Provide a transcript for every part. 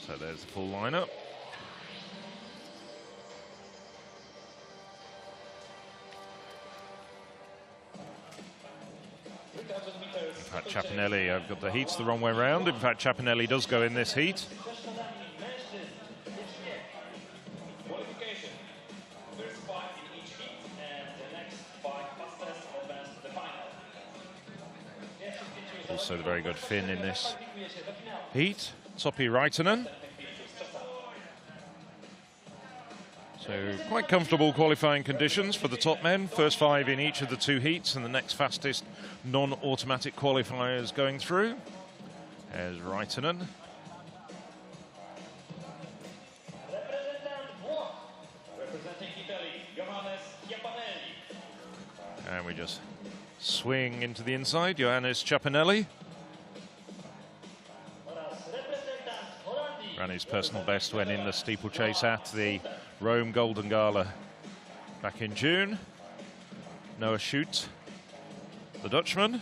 So there's the full lineup. In fact, Ciapinelli, I've got the heats the wrong way around. In fact, Ciapinelli does go in this heat. Also the very good Finn in this heat, Topi Raitanen. So quite comfortable qualifying conditions for the top men. First 5 in each of the 2 heats, and the next fastest non-automatic qualifiers going through. There's Raitanen. And we just swing into the inside, Juhász Ciapinelli. Ran his personal best when in the steeplechase at the Rome Golden Gala back in June. Noah Schut, the Dutchman.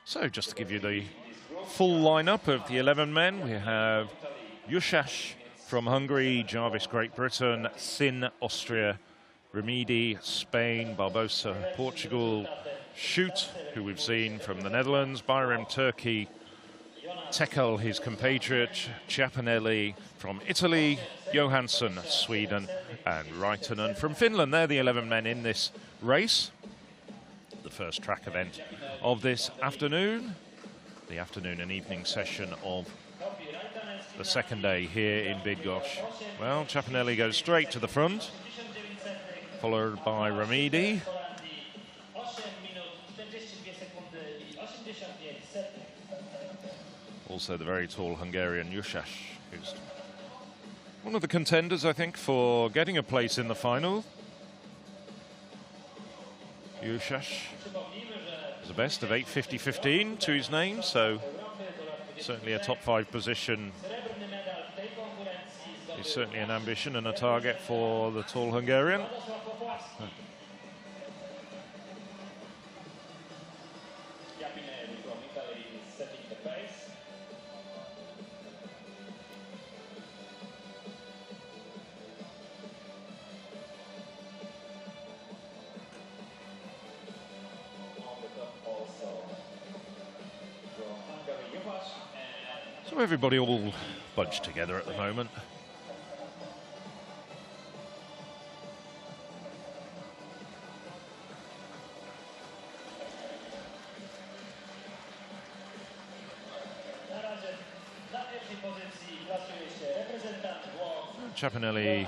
So just to give you the full lineup of the 11 men, we have Juhász from Hungary, Jarvis, Great Britain, Sin, Austria, Remedi, Spain, Barbosa, Portugal, Schut, who we've seen from the Netherlands, Bayram, Turkey, Tekel, his compatriot, Ciapinelli from Italy, Johansson, Sweden, and Raitanen from Finland. They're the 11 men in this race. The first track event of this afternoon, the afternoon and evening session of the second day here in Bydgoszcz. Well, Ciapinelli goes straight to the front, followed by Remedi. Also the very tall Hungarian Juhász, who's one of the contenders, I think, for getting a place in the final. Juhász has a best of 8:50.15 to his name, so certainly a top 5 position is certainly an ambition and a target for the tall Hungarian. So everybody all bunched together at the moment. Ciapinelli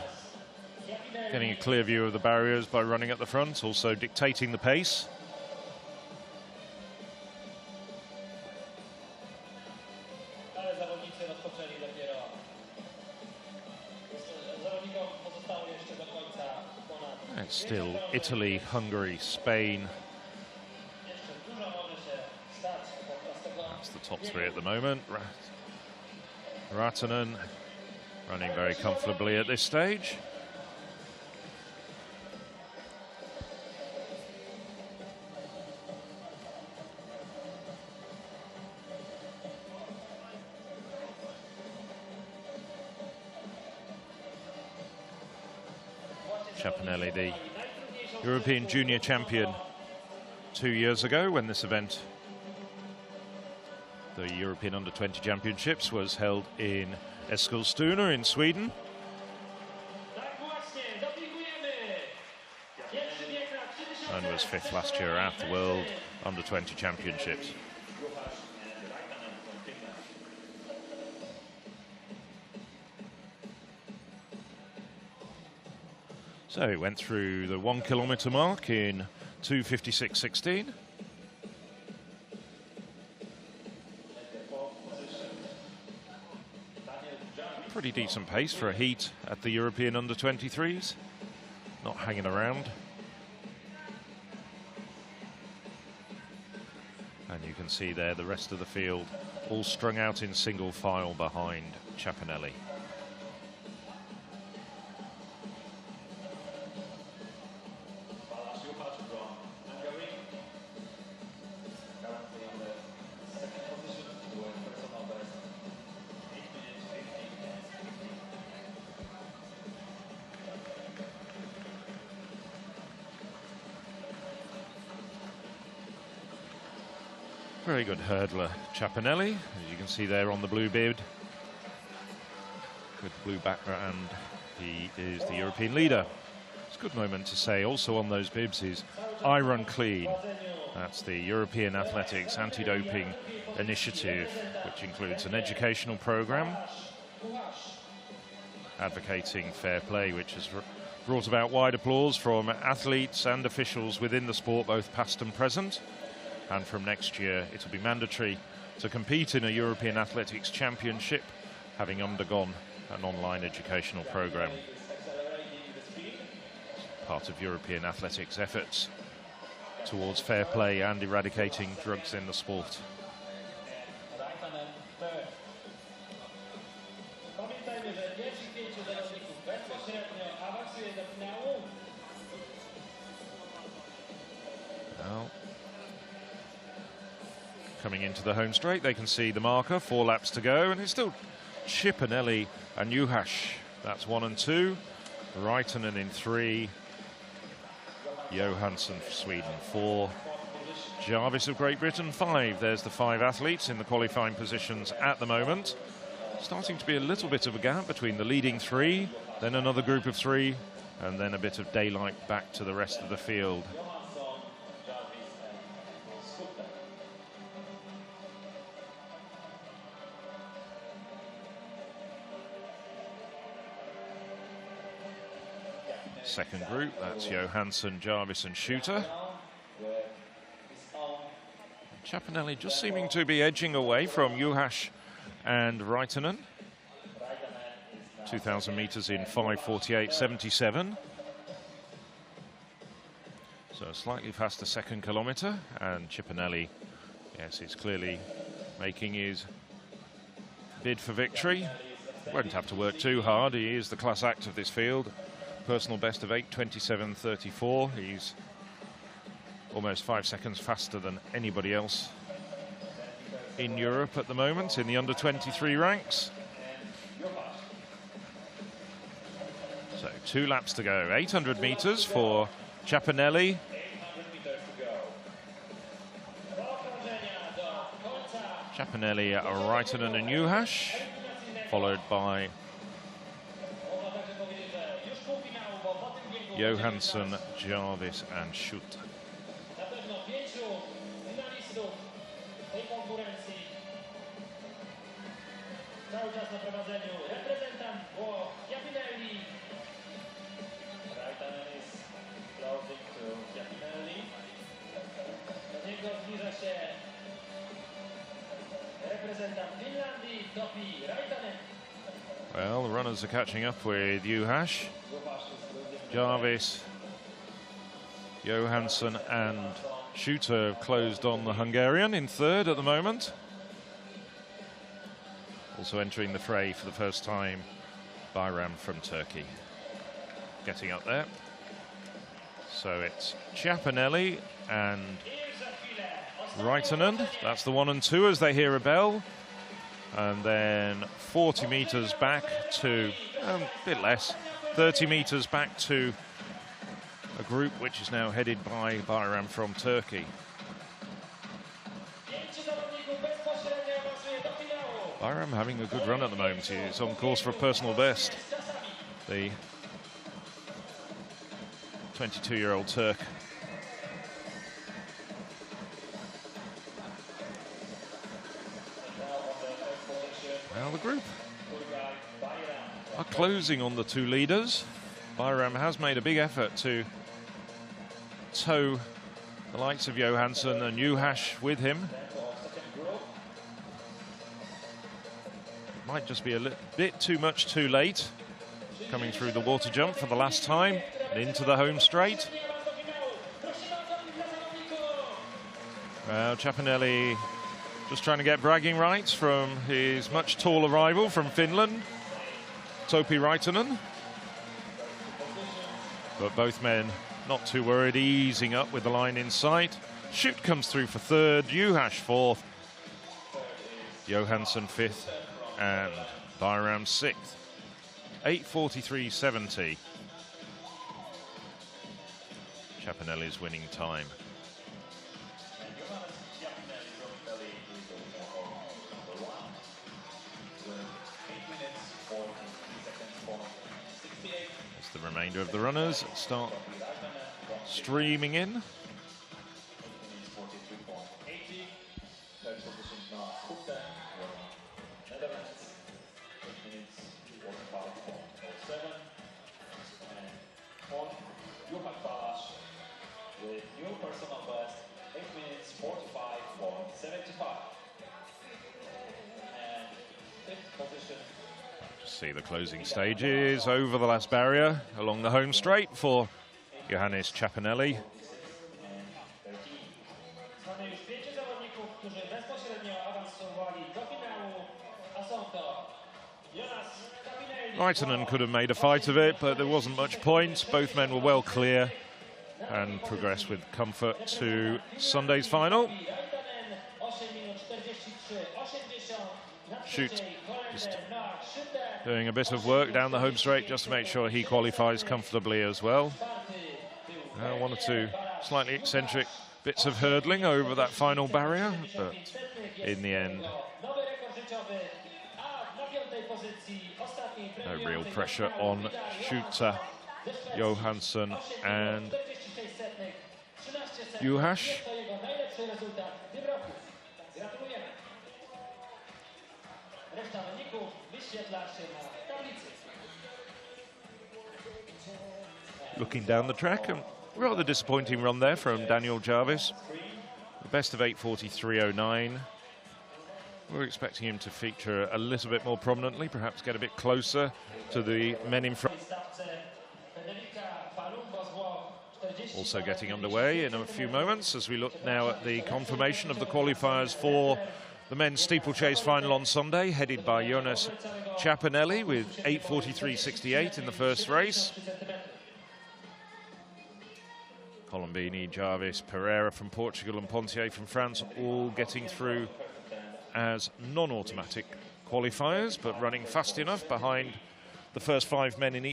getting a clear view of the barriers by running at the front, also dictating the pace. It's still Italy, Hungary, Spain. That's the top 3 at the moment. Raitanen running very comfortably at this stage. Ciapinelli, the European Junior Champion 2 years ago when this event, the European Under-20 Championships, was held in Eskilstuna in Sweden. And was 5th last year at the World Under-20 Championships. So he went through the 1 kilometre mark in 2:56.16. pretty decent pace for a heat at the European under-23s. Not hanging around. And you can see there the rest of the field all strung out in single file behind Ciappinelli. Very good hurdler, Ciappinelli, as you can see there on the blue bib. With blue background, he is the European leader. It's a good moment to say also on those bibs is I Run Clean. That's the European Athletics Anti-Doping Initiative, which includes an educational program advocating fair play, which has brought about wide applause from athletes and officials within the sport, both past and present. And from next year, it will be mandatory to compete in a European Athletics Championship, having undergone an online educational program. Part of European athletics efforts towards fair play and eradicating drugs in the sport. Well, coming into the home straight, they can see the marker, 4 laps to go, and it's still Ciappinelli and Juhász. That's 1 and 2. Raitanen in 3. Johansson for Sweden 4. Jarvis of Great Britain 5. There's the 5 athletes in the qualifying positions at the moment. Starting to be a little bit of a gap between the leading 3, then another group of 3, and then a bit of daylight back to the rest of the field. Second group, that's Johansson, Jarvis and Shooter. Ciappinelli just seeming to be edging away from Juhász and Raitanen. 2,000 metres in 5:48.77. So a slightly faster second kilometre, and Ciappinelli, yes, is clearly making his bid for victory. Won't have to work too hard. He is the class act of this field. Personal best of 8:27.34. He's almost 5 seconds faster than anybody else in Europe at the moment in the under-23 ranks. So 2 laps to go. 800 metres for Ciappinelli. Ciappinelli, Raitanen and Juhász, followed by Johansson, Jarvis and Schut. Well, the runners are catching up with Juhász. Jarvis, Johansson and Shooter have closed on the Hungarian in 3rd at the moment. Also entering the fray for the first time, Bayram from Turkey. Getting up there. So it's Ciappinelli and Raitanen. That's the 1 and 2 as they hear a bell. And then 40 metres back to, a bit less, 30 metres back to a group which is now headed by Bayram from Turkey. Bayram having a good run at the moment. He's on course for a personal best. The 22-year-old Turk. Well, the group are closing on the 2 leaders. Bayram has made a big effort to tow the likes of Johansson and Juhász with him. might just be a bit too much too late. Coming through the water jump for the last time and into the home straight. Well, Chapanelli just trying to get bragging rights from his much taller rival from Finland, Topi Raitanen. But both men not too worried, easing up with the line in sight. Shoot comes through for third, Juhász fourth, Johansson fifth, and Bayram sixth. 8:43.70. Chapanelli's winning time. As the remainder of the runners start streaming in. With new personal best, 8 minutes 45.75. And fifth position. See the closing stages over the last barrier along the home straight for Juhász Chapanelli. Raitanen could have made a fight of it, but there wasn't much point. Both men were well clear and progress with comfort to Sunday's final. Shoot just doing a bit of work down the home straight just to make sure he qualifies comfortably as well. One or two slightly eccentric bits of hurdling over that final barrier, but in the end, no real pressure on Shooter, Johansson and Juhász. Looking down the track, and rather disappointing run there from Daniel Jarvis. The best of 8:43.09. We're expecting him to feature a little bit more prominently, perhaps get a bit closer to the men in front. Also getting underway in a few moments as we look now at the confirmation of the qualifiers for the men's steeplechase final on Sunday, headed by Juhász Chapanelli with 8:43.68 in the first race. Colombini, Jarvis, Pereira from Portugal and Pontier from France all getting through as non-automatic qualifiers, but running fast enough behind the first 5 men in each.